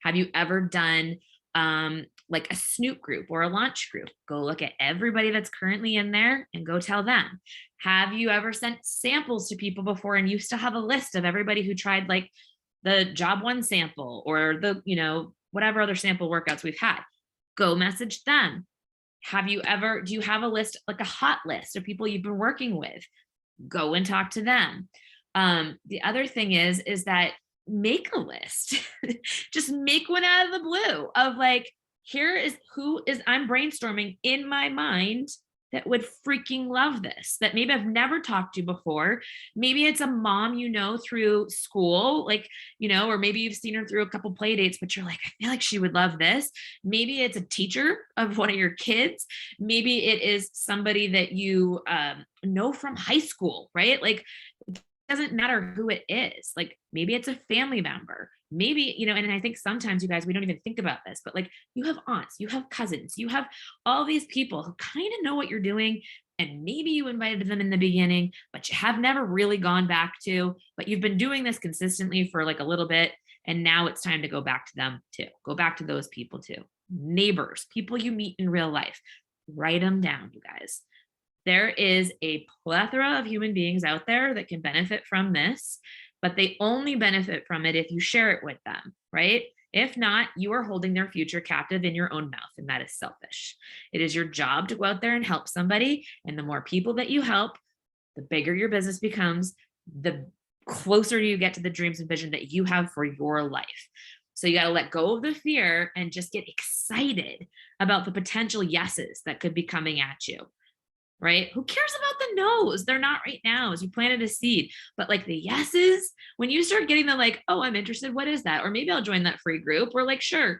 Have you ever done like a Snoop group or a launch group? Go look at everybody that's currently in there and go tell them. Have you ever sent samples to people before and you still have a list of everybody who tried like the job one sample or the, whatever other sample workouts we've had? Go message them. Do you have a list, like a hot list of people you've been working with? Go and talk to them. The other thing is that make a list. Just make one out of the blue of like, here is who is I'm brainstorming in my mind that would freaking love this, that maybe I've never talked to before. Maybe it's a mom, through school, like, or maybe you've seen her through a couple play dates, but you're like, I feel like she would love this. Maybe it's a teacher of one of your kids. Maybe it is somebody that you know from high school, right? Like, it doesn't matter who it is. Like, maybe it's a family member. Maybe, and I think sometimes you guys, we don't even think about this, but like, you have aunts, you have cousins, you have all these people who kind of know what you're doing. And maybe you invited them in the beginning, but you have never really gone back to, but you've been doing this consistently for like a little bit. And now it's time to go back to them too. Go back to those people too. Neighbors, people you meet in real life, write them down, you guys. There is a plethora of human beings out there that can benefit from this, but they only benefit from it if you share it with them, right? If not, you are holding their future captive in your own mouth, and that is selfish. It is your job to go out there and help somebody. And the more people that you help, the bigger your business becomes, the closer you get to the dreams and vision that you have for your life. So you got to let go of the fear and just get excited about the potential yeses that could be coming at you. Right? Who cares about the no's? They're not right now, as you planted a seed. But like the yeses, when you start getting the like, oh, I'm interested. What is that? Or maybe I'll join that free group. Or like, sure,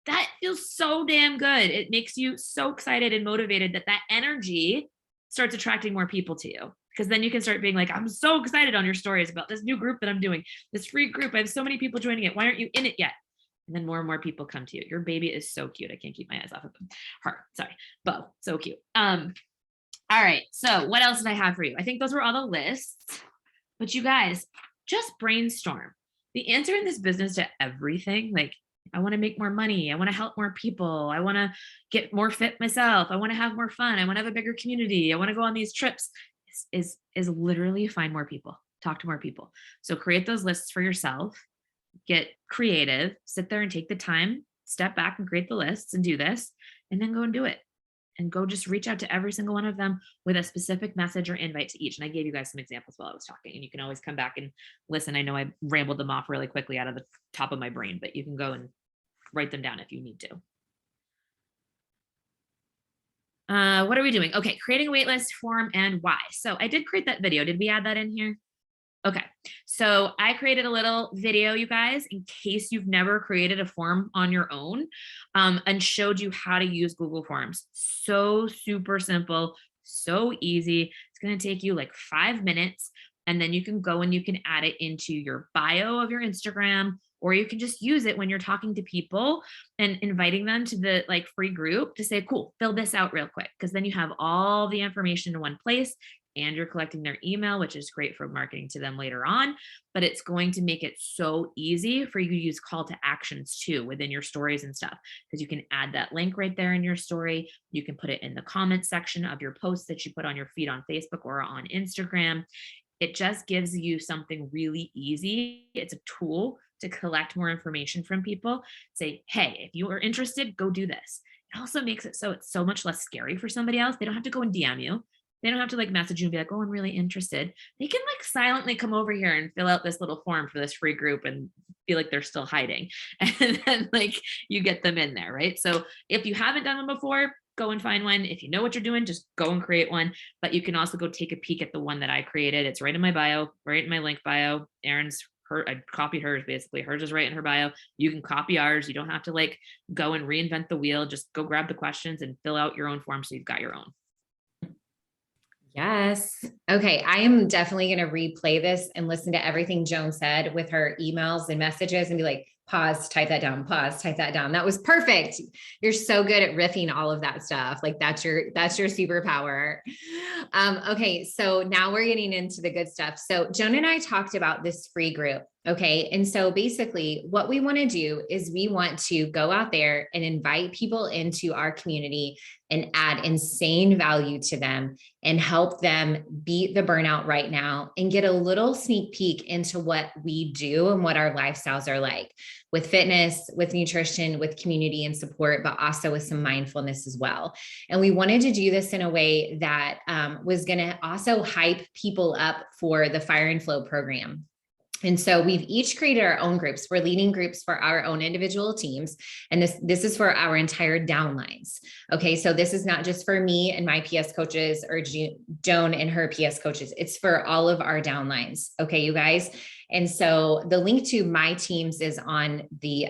that feels so damn good. It makes you so excited and motivated that that energy starts attracting more people to you. Because then you can start being like, I'm so excited on your stories about this new group that I'm doing, this free group. I have so many people joining it. Why aren't you in it yet? And then more and more people come to you. Your baby is so cute. I can't keep my eyes off of him. Her, sorry, Bo, so cute. All right. So what else did I have for you? I think those were all the lists, but you guys just brainstorm. The answer in this business to everything, like I want to make more money. I want to help more people. I want to get more fit myself. I want to have more fun. I want to have a bigger community. I want to go on these trips is literally find more people, talk to more people. So create those lists for yourself, get creative, sit there and take the time, step back and create the lists and do this, and then go and do it. And go just reach out to every single one of them with a specific message or invite to each. And I gave you guys some examples while I was talking, and you can always come back and listen. I know I rambled them off really quickly out of the top of my brain, but you can go and write them down if you need to. What are we doing? Okay, creating a waitlist form and why. So I did create that video. Did we add that in here? Okay, so I created a little video, you guys, in case you've never created a form on your own, and showed you how to use Google Forms. So super simple, so easy. It's going to take you like 5 minutes, and then you can go and you can add it into your bio of your Instagram, or you can just use it when you're talking to people and inviting them to the like free group to say, cool, fill this out real quick. Because then you have all the information in one place, and you're collecting their email, which is great for marketing to them later on, but it's going to make it so easy for you to use call to actions too within your stories and stuff, because you can add that link right there in your story. You can put it in the comment section of your posts that you put on your feed on Facebook or on Instagram. It just gives you something really easy. It's a tool to collect more information from people. Say, hey, if you are interested, go do this. It also makes it so it's so much less scary for somebody else. They don't have to go and DM you. They don't have to like message you and be like, oh, I'm really interested. They can like silently come over here and fill out this little form for this free group and feel like they're still hiding. And then like you get them in there, right? So if you haven't done one before, go and find one. If you know what you're doing, just go and create one. But you can also go take a peek at the one that I created. It's right in my bio, right in my link bio. I copied hers basically. Hers is right in her bio. You can copy ours. You don't have to like go and reinvent the wheel. Just go grab the questions and fill out your own form so you've got your own. Yes. Okay. I am definitely going to replay this and listen to everything Joan said with her emails and messages and be like, pause, type that down, pause, type that down. That was perfect. You're so good at riffing all of that stuff. Like that's your superpower. Okay. So now we're getting into the good stuff. So Joan and I talked about this free group. Okay. And so basically what we want to do is we want to go out there and invite people into our community and add insane value to them and help them beat the burnout right now and get a little sneak peek into what we do and what our lifestyles are like with fitness, with nutrition, with community and support, but also with some mindfulness as well. And we wanted to do this in a way that was going to also hype people up for the Fire and Flow program. And so we've each created our own groups. We're leading groups for our own individual teams. And this is for our entire downlines. Okay. So this is not just for me and my PS coaches or Joan and her PS coaches. It's for all of our downlines. Okay, you guys. And so the link to my teams is on the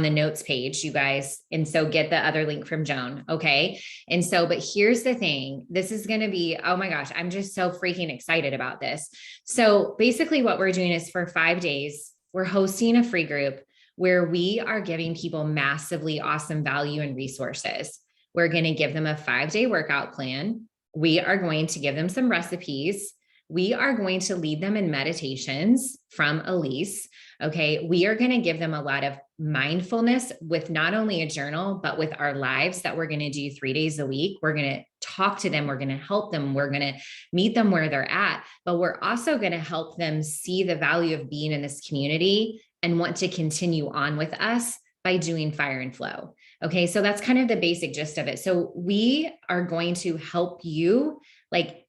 notes page, you guys. And so get the other link from Joan. Okay. And so, but here's the thing, this is going to be, oh my gosh, I'm just so freaking excited about this. So basically what we're doing is for 5 days, we're hosting a free group where we are giving people massively awesome value and resources. We're going to give them a 5-day workout plan. We are going to give them some recipes. We are going to lead them in meditations from Elise. Okay. We are going to give them a lot of mindfulness with not only a journal, but with our lives that we're going to do 3 days a week. We're going to talk to them. We're going to help them. We're going to meet them where they're at, but we're also going to help them see the value of being in this community and want to continue on with us by doing Fire and Flow. Okay. So that's kind of the basic gist of it. So we are going to help you, like,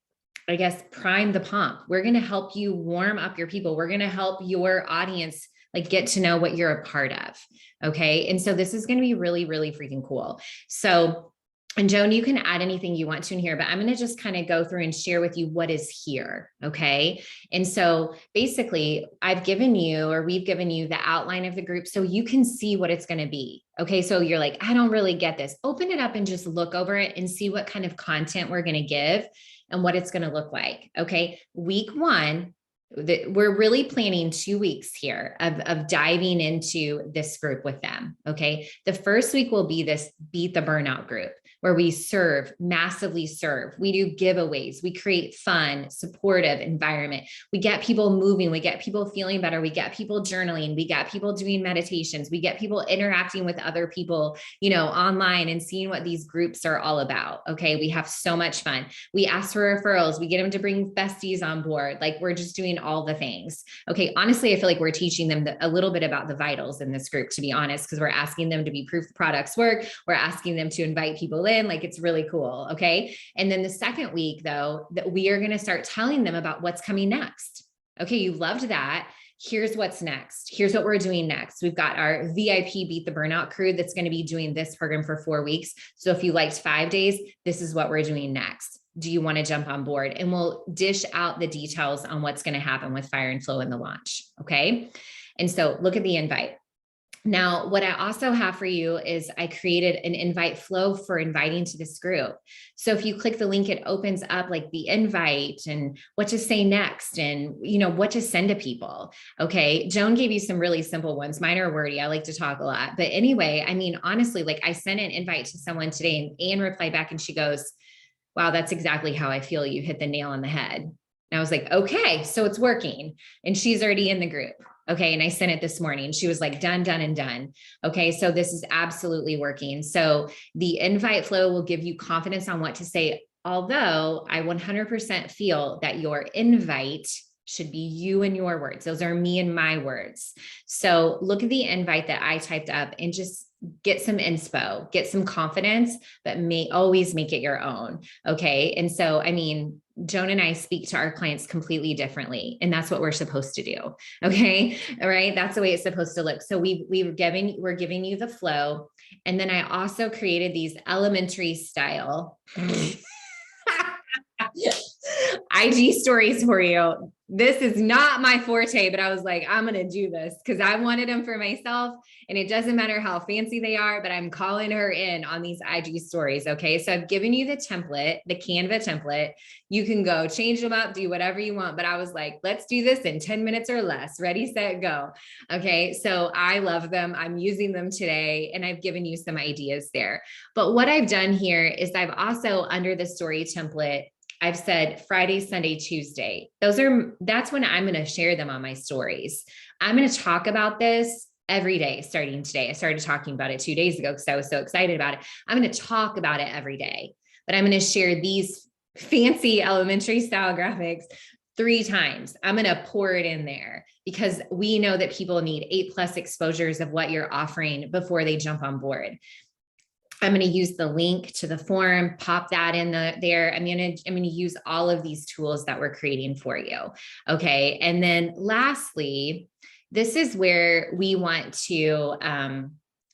I guess, prime the pump. We're going to help you warm up your people. We're going to help your audience like get to know what you're a part of. Okay. And so this is going to be really, really freaking cool. So, and Joan, you can add anything you want to in here, but I'm going to just kind of go through and share with you what is here. Okay. And so basically we've given you the outline of the group so you can see what it's going to be. Okay. So you're like, I don't really get this. Open it up and just look over it and see what kind of content we're going to give and what it's going to look like. Okay. Week 1, we're really planning 2 weeks here of diving into this group with them. Okay. The first week will be this Beat the Burnout group where we massively serve. We do giveaways. We create fun, supportive environment. We get people moving. We get people feeling better. We get people journaling. We get people doing meditations. We get people interacting with other people, online and seeing what these groups are all about. Okay. We have so much fun. We ask for referrals. We get them to bring besties on board. Like we're just doing all the things. Okay. Honestly, I feel like we're teaching them a little bit about the vitals in this group, to be honest, because we're asking them to be proof the products work. We're asking them to invite people in. Like it's really cool. Okay. And then the second week though, that we are going to start telling them about what's coming next. Okay. You loved that. Here's what's next. Here's what we're doing next. We've got our VIP Beat the Burnout crew that's going to be doing this program for 4 weeks. So if you liked 5 days, this is what we're doing next. Do you want to jump on board? And we'll dish out the details on what's going to happen with Fire and Flow in the launch. Okay. And so look at the invite. Now, what I also have for you is I created an invite flow for inviting to this group. So if you click the link, it opens up like the invite and what to say next and, what to send to people. Okay. Joan gave you some really simple ones. Mine are wordy. I like to talk a lot, but anyway, honestly, like I sent an invite to someone today and Anne replied back and she goes, wow, that's exactly how I feel. You hit the nail on the head. And I was like, okay, so it's working. And she's already in the group. Okay. And I sent it this morning. She was like, done, done, and done. Okay. So this is absolutely working. So the invite flow will give you confidence on what to say. Although I 100% feel that your invite should be you and your words. Those are me and my words. So look at the invite that I typed up and just get some inspo, get some confidence, but always make it your own. Okay. And so, Joan and I speak to our clients completely differently, and that's what we're supposed to do. Okay. All right. That's the way it's supposed to look. So we're giving you the flow. And then I also created these elementary style IG stories for you. This is not my forte, but I was like, I'm going to do this because I wanted them for myself. And it doesn't matter how fancy they are, but I'm calling her in on these IG stories. Okay. So I've given you the template, the Canva template. You can go change them up, do whatever you want. But I was like, let's do this in 10 minutes or less. Ready, set, go. Okay. So I love them. I'm using them today and I've given you some ideas there. But what I've done here is I've also, under the story template, I've said Friday, Sunday, Tuesday. That's when I'm going to share them on my stories. I'm going to talk about this every day starting today. I started talking about it 2 days ago because I was so excited about it. I'm going to talk about it every day, but I'm going to share these fancy elementary style graphics 3 times. I'm going to pour it in there because we know that people need 8+ exposures of what you're offering before they jump on board. I'm going to use the link to the form, pop that in there. I'm going to use all of these tools that we're creating for you. Okay. And then lastly, this is where we want to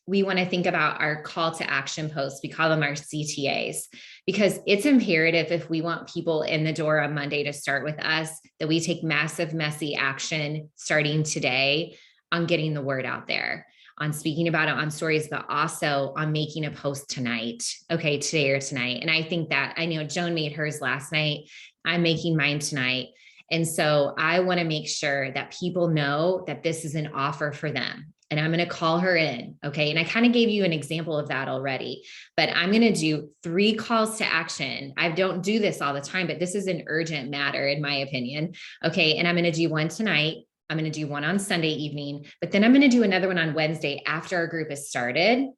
think about our call to action posts. We call them our CTAs, because it's imperative if we want people in the door on Monday to start with us, that we take massive, messy action starting today on getting the word out there, on speaking about it on stories, but also on making a post tonight. Okay. Today or tonight. And I think that I know Joan made hers last night. I'm making mine tonight. And so I want to make sure that people know that this is an offer for them. And I'm going to call her in. Okay. And I kind of gave you an example of that already, but I'm going to do 3 calls to action. I don't do this all the time, but this is an urgent matter in my opinion. Okay. And I'm going to do one tonight. I'm going to do one on Sunday evening, but then I'm going to do another one on Wednesday after our group is started.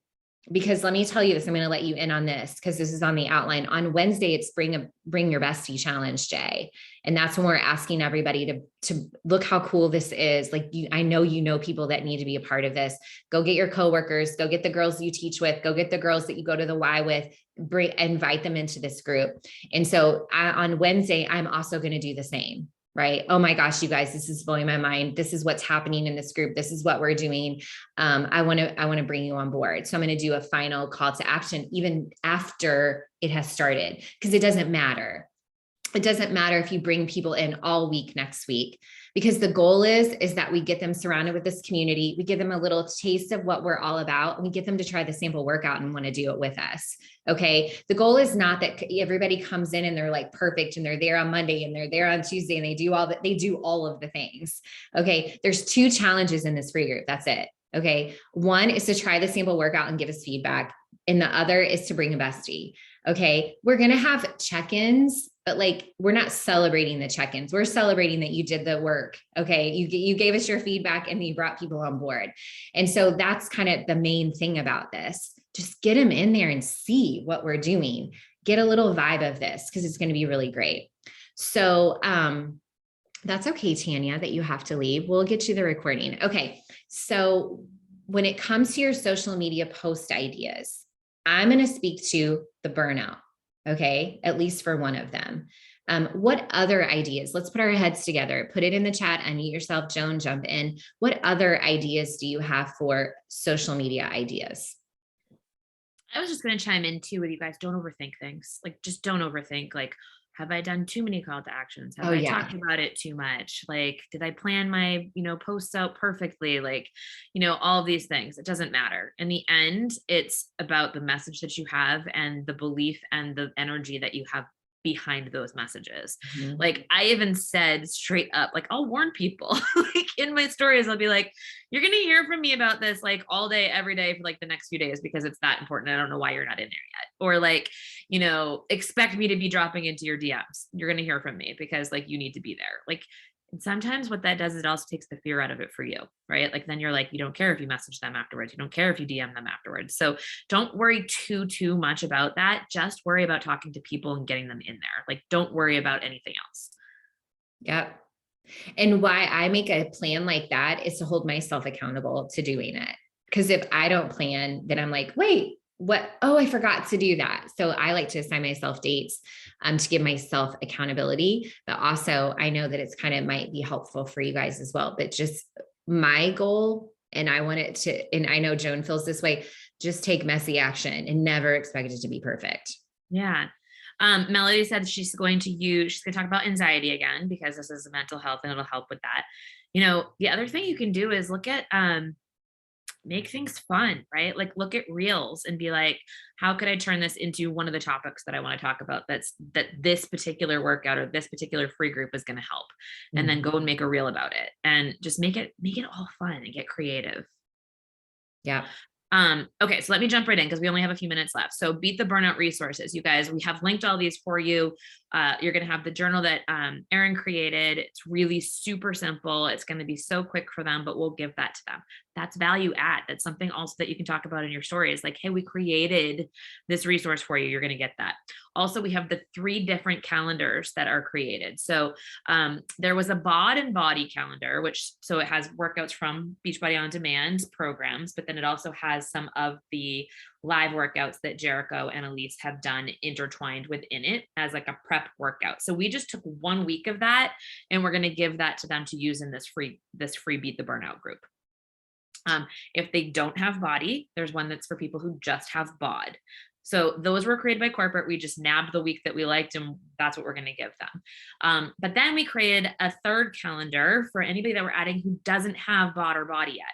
because let me tell you this, I'm going to let you in on this because this is on the outline. On Wednesday, it's bring your bestie challenge day. And that's when we're asking everybody to look how cool this is. Like I know people that need to be a part of this. Go get your coworkers, go get the girls you teach with, go get the girls that you go to the Y with, invite them into this group. And so on Wednesday, I'm also going to do the same. Right. Oh my gosh, you guys, this is blowing my mind. This is what's happening in this group. This is what we're doing. I want to bring you on board. So I'm going to do a final call to action, even after it has started, because it doesn't matter. It doesn't matter if you bring people in all week next week, because the goal is that we get them surrounded with this community. We give them a little taste of what we're all about, and we get them to try the sample workout and want to do it with us. Okay. The goal is not that everybody comes in and they're like perfect and they're there on Monday and they're there on Tuesday and they do all of the things. Okay. There's 2 challenges in this free group. That's it. Okay. One is to try the sample workout and give us feedback. And the other is to bring a bestie. Okay. We're going to have check-ins, but like, we're not celebrating the check-ins. We're celebrating that you did the work. Okay. You gave us your feedback and you brought people on board. And so that's kind of the main thing about this. Just get them in there and see what we're doing. Get a little vibe of this because it's going to be really great. So, that's okay, Tanya, that you have to leave. We'll get you the recording. Okay. So when it comes to your social media post ideas, I'm going to speak to the burnout. Okay. At least for one of them. What other ideas? Let's put our heads together, put it in the chat, unmute yourself, Joan, jump in. What other ideas do you have for social media ideas? I was just going to chime in too with you guys. Don't overthink things. Like, just don't overthink. Like, have I done too many call to actions? Have I talked about it too much? Like, did I plan my, posts out perfectly? Like, all of these things. It doesn't matter. In the end, it's about the message that you have and the belief and the energy that you have behind those messages. Mm-hmm. Like, I even said straight up, like, I'll warn people like in my stories, I'll be like, you're going to hear from me about this like all day, every day for like the next few days, because it's that important. I don't know why you're not in there yet. Or like, expect me to be dropping into your DMs. You're going to hear from me because like, you need to be there. Like, and sometimes what that does is it also takes the fear out of it for you, right? Like, then you're like, you don't care if you message them afterwards. You don't care if you DM them afterwards. So don't worry too much about that. Just worry about talking to people and getting them in there. Like, don't worry about anything else. Yep. And why I make a plan like that is to hold myself accountable to doing it. Because if I don't plan, then I'm like, wait, what? Oh, I forgot to do that. So I like to assign myself dates to give myself accountability, but also I know that it's kind of might be helpful for you guys as well. But just my goal, and I want it to, and I know Joan feels this way, just take messy action and never expect it to be perfect. Yeah. Melody said she's going to talk about anxiety again, because this is mental health and it'll help with that. The other thing you can do is look at, make things fun, right? Like, look at reels and be like, how could I turn this into one of the topics that I want to talk about? That this particular workout or this particular free group is going to help. Mm-hmm. And then go and make a reel about it and just make it all fun and get creative. Yeah. Okay, so let me jump right in because we only have a few minutes left. So Beat the Burnout resources, you guys, we have linked all these for you. You're going to have the journal that Erin created. It's really super simple. It's going to be so quick for them, but we'll give that to them. That's value add. That's something also that you can talk about in your stories. Like, hey, we created this resource for you. You're going to get that. Also, we have the 3 different calendars that are created. So there was a bod and body calendar, so it has workouts from Beachbody On Demand programs, but then it also has some of the live workouts that Jericho and Elise have done intertwined within it as like a prep workout. So we just took 1 week of that and we're going to give that to them to use in this free Beat the Burnout group. If they don't have body, there's one that's for people who just have bod. So those were created by corporate. We just nabbed the week that we liked and that's what we're going to give them. But then we created a 3rd calendar for anybody that we're adding who doesn't have bod or body yet.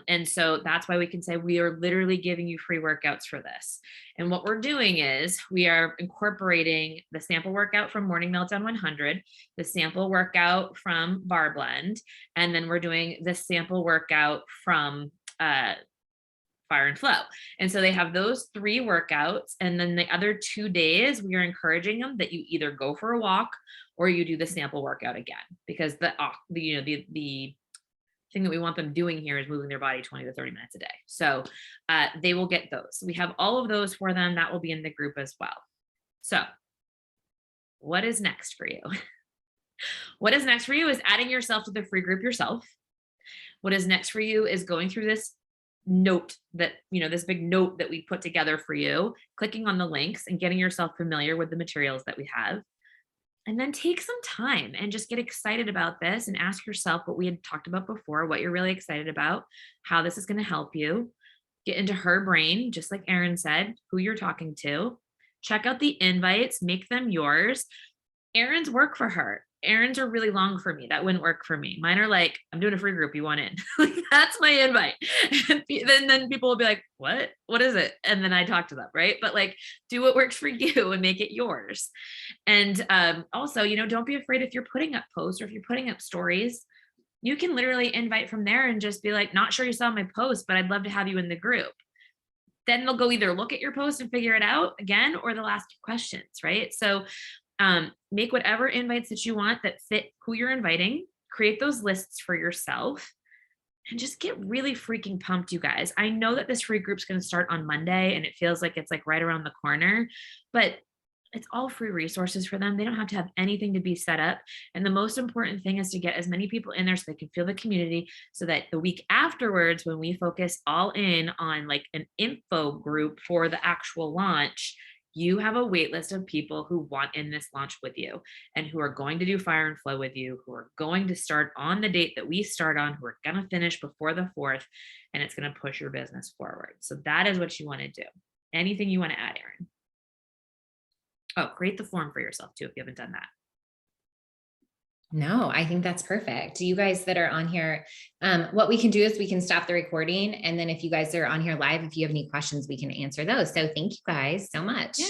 And so that's why we can say we are literally giving you free workouts for this. And what we're doing is we are incorporating the sample workout from Morning Meltdown 100, the sample workout from Bar Blend, and then we're doing the sample workout from Fire and Flow. And so they have those 3 workouts. And then the other 2 days, we are encouraging them that you either go for a walk or you do the sample workout again, because the thing that we want them doing here is moving their body 20 to 30 minutes a day. So they will get those. We have all of those for them. That will be in the group as well. So what is next for you? What is next for you is adding yourself to the free group yourself. What is next for you is going through this note that, this big note that we put together for you, clicking on the links and getting yourself familiar with the materials that we have. And then take some time and just get excited about this and ask yourself what we had talked about before, what you're really excited about, how this is going to help you. Get into her brain, just like Erin said, who you're talking to. Check out the invites, make them yours. Erin's work for her. Erin's are really long for me. That wouldn't work for me. Mine are like, I'm doing a free group. You want in? Like, that's my invite. And then people will be like, what? What is it? And then I talk to them, right? But like, do what works for you and make it yours. And also, don't be afraid if you're putting up posts or if you're putting up stories, you can literally invite from there and just be like, not sure you saw my post, but I'd love to have you in the group. Then they'll go either look at your post and figure it out again, or they'll ask you questions, right? So make whatever invites that you want that fit who you're inviting, create those lists for yourself, and just get really freaking pumped, you guys. I know that this free group's going to start on Monday and it feels like it's like right around the corner, but it's all free resources for them. They don't have to have anything to be set up. And the most important thing is to get as many people in there so they can feel the community, so that the week afterwards, when we focus all in on like an info group for the actual launch, you have a wait list of people who want in this launch with you and who are going to do Fire and Flow with you, who are going to start on the date that we start on, who are going to finish before the 4th, and it's going to push your business forward. So that is what you want to do. Anything you want to add, Erin? Oh, create the form for yourself too, if you haven't done that. No, I think that's perfect. You guys that are on here, what we can do is we can stop the recording. And then if you guys are on here live, if you have any questions, we can answer those. So thank you guys so much. Yeah.